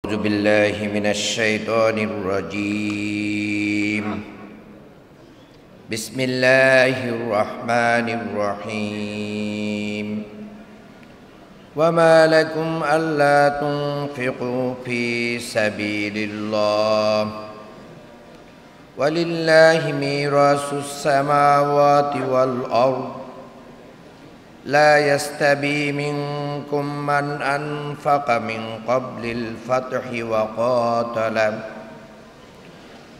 أعوذ بالله من الشيطان الرجيم. بسم الله الرحمن الرحيم. وما لكم ألا تنفقوا في سبيل الله ولله ميراث السماوات والأرض لا يستوي منكم من أنفق من قبل الفتح وقاتل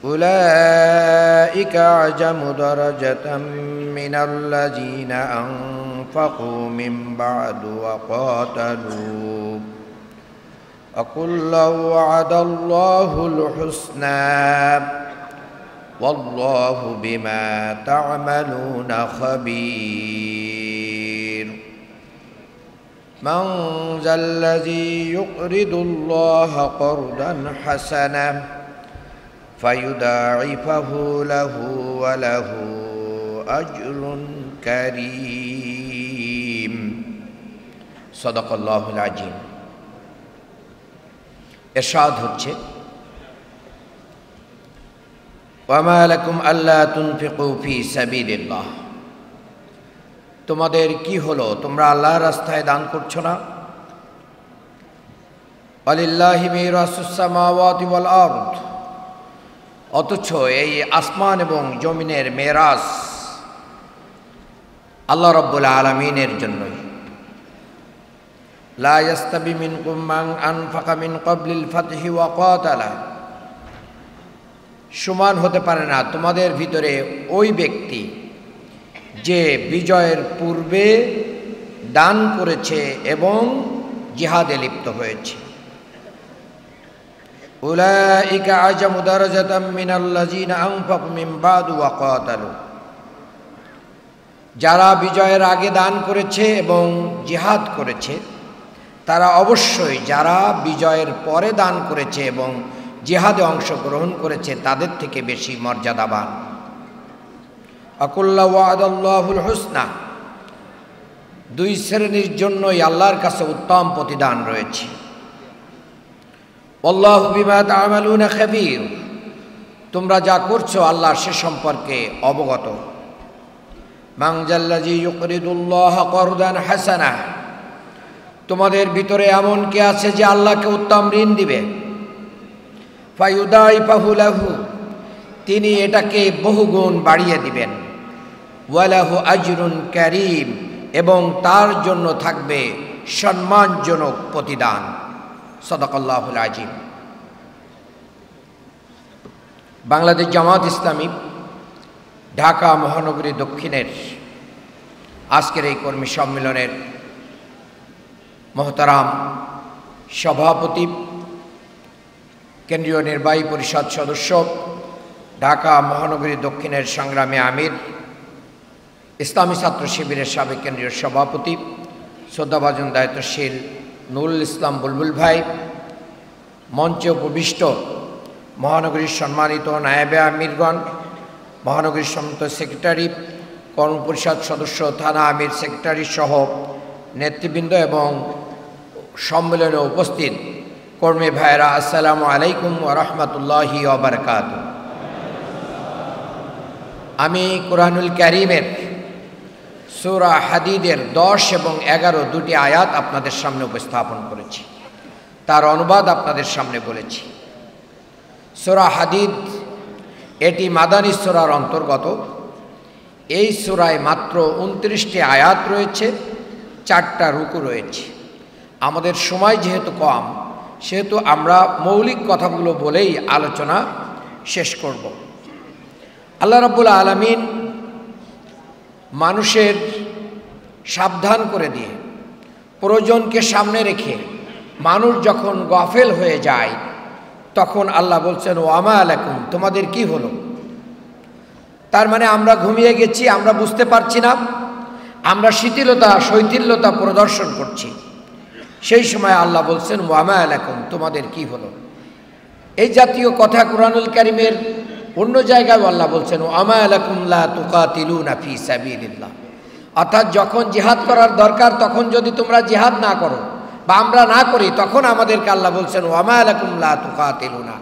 أولئك أعظم درجة من الذين أنفقوا من بعد وقاتلوا وكلا وعد الله الحسنى والله بما تعملون خبير. من ذا الذي يقرض الله قرضا حسنا فيضاعفه له وله أجر كريم. صدق الله العظيم. ইরশাদ হচ্ছে ওয়ামা লাকুম আল্লা তুনফিকু ফি সাবিলিল্লাহ, তোমাদের কি হলো, তোমরা আল্লাহর রাস্তায় দান করছো না? ওয়ালিল্লাহি মিরাসুস সামাওয়াতি ওয়াল আরদ, অথচ এই আসমান এবং জমিনের মেরাজ আল্লাহ রাব্বুল আলামিনের জন্যই। লা ইয়াস্তাবি মিনকুম মান আনফাকা মিন ক্বাবলিল ফাতহি ওয়া কাতালা, সমান হতে পারে না তোমাদের ভিতরে ওই ব্যক্তি যে বিজয়ের পূর্বে দান করেছে এবং জিহাদে লিপ্ত হয়েছে। উলাইকা আ'জামু দারাজাতাম মিনাল্লাযিনা আনফাকু মিন বাদু ওয়া কাতালু, যারা বিজয়ের আগে দান করেছে এবং জিহাদ করেছে তারা অবশ্যই যারা বিজয়ের পরে দান করেছে এবং জিহাদে অংশগ্রহণ করেছে তাদের থেকে বেশি মর্যাদাবান। আকুল্লা ওয়াদাল্লাহুল হুসনা, দুই শ্রেণীর জন্যই আল্লাহর কাছে উত্তম প্রতিদান রয়েছে। আল্লাহু বিমা তা'মালুনা খাবীর, তোমরা যা করছো আল্লাহ সে সম্পর্কে অবগত। মান জাল্লাযী ইউকরিদুল্লাহ করদান হাসানা, তোমাদের ভিতরে এমন কে আছে যে আল্লাহকে উত্তম ঋণ দিবে। ফায়ুদাইফাহু লাহু, তিনি এটাকে বহুগুণ বাড়িয়ে দিবেন। ওয়ালাহু আজরুন কারীম, এবং তার জন্য থাকবে সম্মানজনক প্রতিদান। সাদাকাল্লাহুল আযীম। বাংলাদেশ জামাত ইসলামী ঢাকা মহানগরী দক্ষিণের আজকের এই কর্মী সম্মেলনের মহতারাম সভাপতি, কেন্দ্রীয় নির্বাহী পরিষদ সদস্য, ঢাকা মহানগরী দক্ষিণের সংগ্রামী আমির, ইসলামী ছাত্র শিবিরের সাবেক কেন্দ্রীয় সভাপতি, শ্রদ্ধাভাজন দায়িত্বশীল নুরুল ইসলাম বুলবুল ভাই, মঞ্চে উপবিষ্ট মহানগরীর সম্মানিত নায়েবে আমিরগণ, মহানগরীর সম্মানিত সেক্রেটারি, কর্মপরিষদ সদস্য, থানা আমির, সেক্রেটারি সহ নেতৃবৃন্দ এবং সম্মেলনে উপস্থিত কর্মী ভাইরা, আসসালামু আলাইকুম ওয়া রাহমাতুল্লাহি ওয়া বারাকাতুহু। আমি কুরআনুল কারীমের সূরা হাদীদের 10 এবং 11 দুটি আয়াত আপনাদের সামনে উপস্থাপন করেছি, তার অনুবাদ আপনাদের সামনে বলেছি। সূরা হাদীদ এটি মাদানী সূরার অন্তর্গত। এই সূরায় মাত্র 29টি আয়াত রয়েছে, 4টা রুকু রয়েছে। আমাদের সময় যেহেতু কম, সেহেতু আমরা মৌলিক কথাগুলো বলেই আলোচনা শেষ করব। আল্লাহ রাব্বুল আলামিন মানুষের সাবধান করে দিয়ে, প্রয়োজনকে সামনে রেখে মানুষ যখন গাফেল হয়ে যায় তখন আল্লাহ বলছেন ওয়ামা আলাইকুম, তোমাদের কি হলো। তার মানে আমরা ঘুমিয়ে গেছি, আমরা বুঝতে পারছি না, আমরা শৈথিল্যতা প্রদর্শন করছি। সেই সময় আল্লাহ বলছেন ওয়ামা আলাইকুম, তোমাদের কি হলো। এই জাতীয় কথা কুরআনুল কারীমের অন্য জায়গায় আল্লাহ বলছেন ওয়ামা আলাইকুম লা তুকাতিলুনা ফি সাবিলিল্লাহ, অর্থাৎ যখন জিহাদ করার দরকার তখন যদি তোমরা জিহাদ না করো, বা আমরা না করি, তখন আমাদেরকে আল্লাহ বলছেন ওয়ামা লাকুম লা তুকাতিলুনা।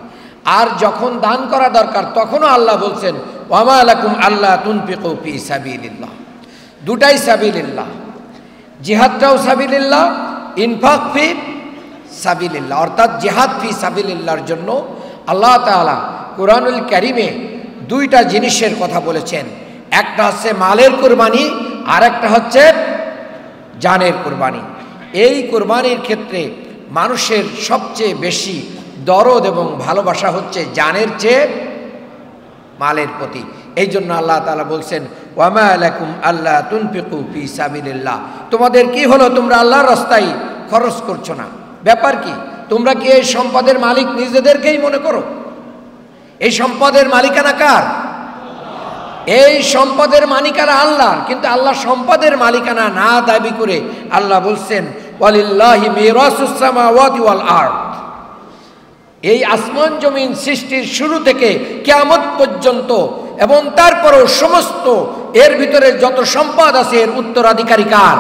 আর যখন দান করা দরকার তখনও আল্লাহ বলছেন ওয়ামা লাকুম আল্লা তুনফিকু ফি সাবিলিল্লাহ। দুটাই সাবিলিল্লাহ, জিহাদটাও সাবিলিল্লাহ, ইনফাক ফি সাবিলিল্লাহ, অর্থাৎ জিহাদ ফি সাবিলিল্লাহর জন্য আল্লাহ তাআলা কুরআনুল কারীমে দুইটা জিনিসের কথা বলেছেন। একটা হচ্ছে মালের কুরবানি, আর একটা হচ্ছে জানের কুরবানি। এই কুরবানির ক্ষেত্রে মানুষের সবচেয়ে বেশি দরদ এবং ভালোবাসা হচ্ছে জানের চেয়ে মালের প্রতি। এই জন্য আল্লাহ তাআলা বলছেন ওয়ামা লাকুম আল্লা তুনফিকু ফি সাবিলিল্লাহ, তোমাদের কি হলো, তোমরা আল্লাহর রাস্তায় খরচ করছো না। ব্যাপার কি? তোমরা কি এই সম্পদের মালিক নিজেদেরকেই মনে করো? এই সম্পদের মালিকানা কার? এই সম্পদের মালিকানা আল্লাহর, কিন্তু আল্লাহ সম্পদের মালিকানা না দাবি করে আল্লাহ বলছেন ওয়ালিল্লাহি মিরাসুস সামাওয়াতি ওয়াল আরদ। এই আসমান জমিন সৃষ্টির শুরু থেকে কিয়ামত পর্যন্ত এবং তারপরও সমস্ত এর ভিতরে যত সম্পদ আছে এর উত্তরাধিকারী কার?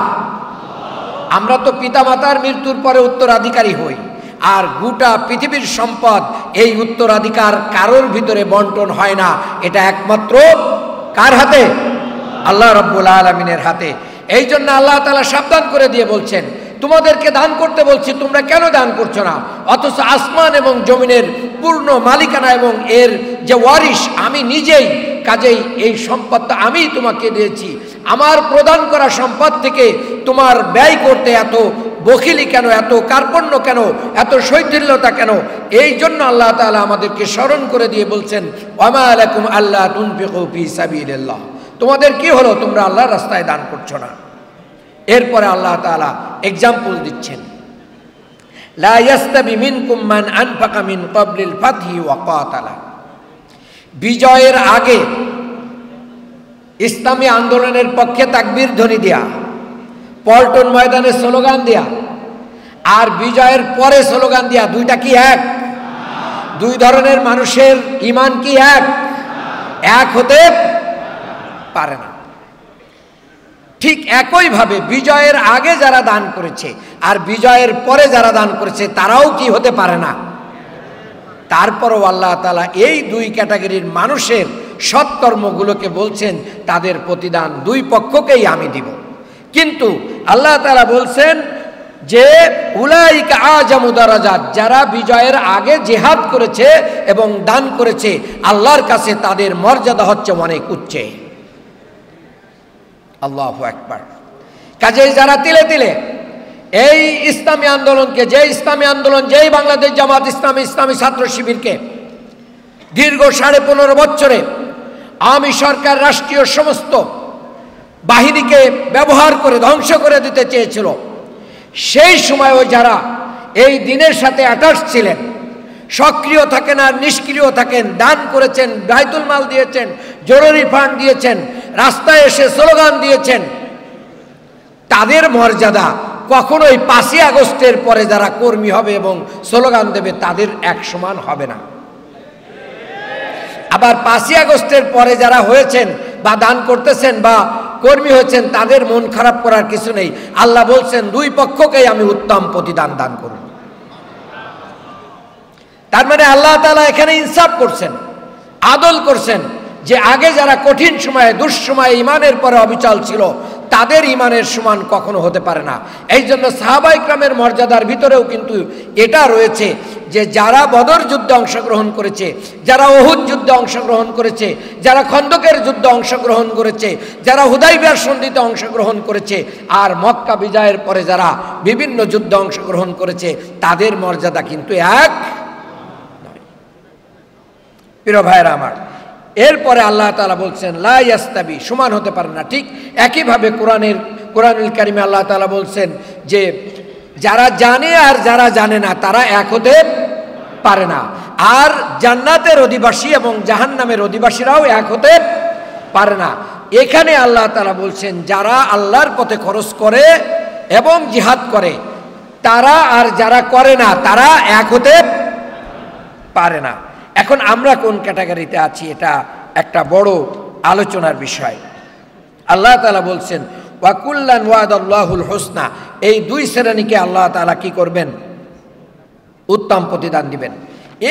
আমরা তো পিতামাতার মৃত্যুর পরে উত্তরাধিকারী হই, আর গোটা পৃথিবীর সম্পদ এই উত্তরাধিকার কারোর ভিতরে বন্টন হয় না, এটা একমাত্র কার হাতে? আল্লাহ রাব্বুল আলামিনের হাতে। এই জন্য আল্লাহ তাআলা সাবধান করে দিয়ে বলছেন তোমাদেরকে দান করতে বলছি, তোমরা কেন দান করছো না? অথচ আসমান এবং জমিনের পূর্ণ মালিকানা এবং এর যে ওয়ারিশ আমি নিজেই, কাজেই এই সম্পদটা আমি তোমাকে দিয়েছি। আমার প্রদান করা সম্পদ থেকে তোমার ব্যয় করতে এত বখিলি কেন, এত কার্পণ্য কেন, এত শৈথিল্যতা কেন? এই জন্য আল্লাহ তাআলা আমাদেরকে স্মরণ করে দিয়ে বলছেন ওয়ামা লাকুম আল্লা তুনফিকু ফি সাবিলিল্লাহ, তোমাদের কি হলো, তোমরা আল্লাহর রাস্তায় দান করছো না। এরপরে আল্লাহ তাআলা এক্সাম্পল দিচ্ছেন লা ইয়াস্তাবি মিনকুম মান আনফাকা মিন ক্বাবলিল ফাতহি ওয়া কাতালা। বিজয়ের আগে ইসলামী আন্দোলনের পক্ষে তাকবীর ধ্বনি দেয়া, পল্টন ময়দানে স্লোগান দেয়া, আর বিজয়ের পরে স্লোগান দেয়া, দুইটা কি এক? দুই ধরনের মানুষের ঈমান কি এক? এক হতে পারে না। ঠিক একইভাবে বিজয়ের আগে যারা দান করেছে আর বিজয়ের পরে যারা দান করেছে তারাও কি হতে পারে না। তারপরও আল্লাহ তাআলা এই দুই ক্যাটাগরির মানুষের সৎকর্মগুলোকে বলছেন তাদের প্রতিদান দুই পক্ষকেই আমি দিব। কিন্তু আল্লাহ তাআলা বলছেন যে উলাইকা আযামু দারাজাত, যারা বিজয়ের আগে জিহাদ করেছে এবং দান করেছে আল্লাহর কাছে তাদের মর্যাদা হচ্ছে অনেক উচ্চে। আল্লাহু আকবার। কাজেই যারা তিলে তিলে এই ইসলামী আন্দোলনকে, যে ইসলামী আন্দোলন, যেই বাংলাদেশ জামাত ইসলামী, ইসলামী ছাত্র শিবিরকে দীর্ঘ 15.5 বছরে আওয়ামী সরকার রাষ্ট্রীয় সমস্ত বাহিনীকে ব্যবহার করে ধ্বংস করে দিতে চেয়েছিল, সেই সময়ও যারা এই দিনের সাথে অ্যাটাচ ছিলেন, সক্রিয় থাকেন আর নিষ্ক্রিয় থাকেন, দান করেছেন, বাইতুল মাল দিয়েছেন, জরুরি ফান্ড দিয়েছেন, রাস্তায় এসে স্লোগান দিয়েছেন, তাদের মর্যাদা কখনোই 5ই আগস্টের পরে যারা কর্মী হবে এবং স্লোগান দেবে তাদের এক সমান হবে না। আবার 5ই আগস্টের পরে যারা হয়েছেন বা দান করতেছেন বা কর্মী হয়েছেন তাদের মন খারাপ করার কিছু নেই। আল্লাহ বলছেন দুই পক্ষকেই আমি উত্তম প্রতিদান দান করব। তার মানে আল্লাহ তাআলা এখানে ইনসাফ করছেন, আদল করছেন, যে আগে যারা কঠিন সময়ে, দুঃসময়ে ঈমানের পরে অবিচল ছিল তাদের ঈমানের সমান কখনো হতে পারে না। এই জন্য সাহাবা ইকরামের মর্যাদার ভিতরেও কিন্তু এটা রয়েছে যে যারা বদর যুদ্ধে অংশগ্রহণ করেছে, যারা উহুদ যুদ্ধে অংশগ্রহণ করেছে, যারা খন্দকের যুদ্ধে অংশগ্রহণ করেছে, যারা হুদাইবিয়ার সন্ধিতে অংশগ্রহণ করেছে, আর মক্কা বিজয়ের পরে যারা বিভিন্ন যুদ্ধে অংশগ্রহণ করেছে তাদের মর্যাদা কিন্তু এক নয়। প্রিয় ভাইরা আমার, এরপরে আল্লাহ তাআলা বলছেন লা ইয়াস্তাবি, সমান হতে পারে না। ঠিক একইভাবে কোরআনুল কারিমে আল্লাহ তাআলা বলছেন যে যারা জানে আর যারা জানে না তারা এক হতে পারে না, আর জান্নাতের অধিবাসী এবং জাহান্নামের অধিবাসীরাও এক হতে পারে না। এখানে আল্লাহ তাআলা বলছেন যারা আল্লাহর পথে খরচ করে এবং জিহাদ করে তারা আর যারা করে না তারা এক হতে পারে না। এখন আমরা কোন ক্যাটাগরিতে আছি এটা একটা বড় আলোচনার বিষয়। আল্লাহ তাআলা বলছেন ওয়া কুল্লান ওয়াদাল্লাহুল হুসনা, এই দুই শ্রেণীকে আল্লাহ তাআলা কি করবেন? উত্তম প্রতিদান দিবেন।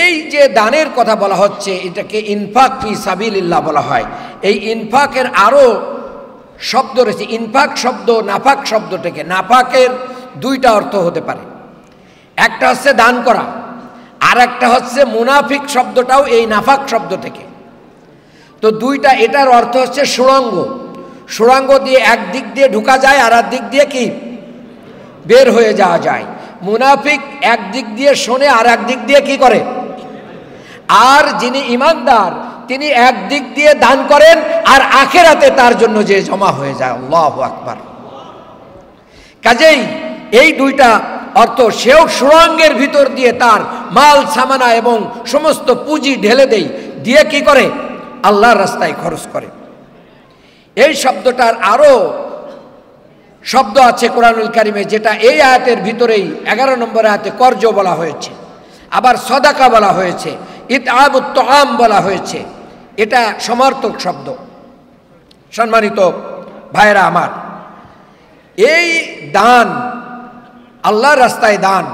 এই যে দানের কথা বলা হচ্ছে, এটাকে ইনফাক ফি সাবিলিল্লাহ বলা হয়। এই ইনফাকের আরও শব্দ রয়েছে। ইনফাক শব্দ নাফাক শব্দ থেকে, নাফাকের দুইটা অর্থ হতে পারে। একটা হচ্ছে দান করা, আর একটা হচ্ছে মুনাফিক শব্দটাও এই নাফাক শব্দ থেকে। তো দুইটা, এটার অর্থ হচ্ছে সুড়ঙ্গ। সুড়ঙ্গ দিয়ে এক দিক দিয়ে ঢুকা যায়, আর এক দিক দিয়ে কি বের হয়ে যাওয়া যায়। মুনাফিক এক দিক দিয়ে শোনে, আর এক দিক দিয়ে কি করে। আর যিনি ইমানদার, তিনি এক দিক দিয়ে দান করেন, আর আখেরাতে তার জন্য যে জমা হয়ে যায়। আল্লাহু আকবার। কাজেই এই দুইটা অর্থ, সেও সুড়ঙ্গের ভিতর দিয়ে তার মাল সামানা এবং সমস্ত পুঁজি ঢেলে দেয়, দিয়ে কি করে? আল্লাহর রাস্তায় খরচ করে। এই শব্দটার আরো শব্দ আছে কোরআনুল কারিমে, যেটা এই আয়াতের ভিতরেই 11 নম্বর আয়াতে কর্জ বলা হয়েছে, আবার সদাকা বলা হয়েছে, ইতআমুত তাআম বলা হয়েছে। এটা সমার্থক শব্দ। সম্মানিত ভাইরা আমার, এই দান, আল্লাহর রাস্তায় দান,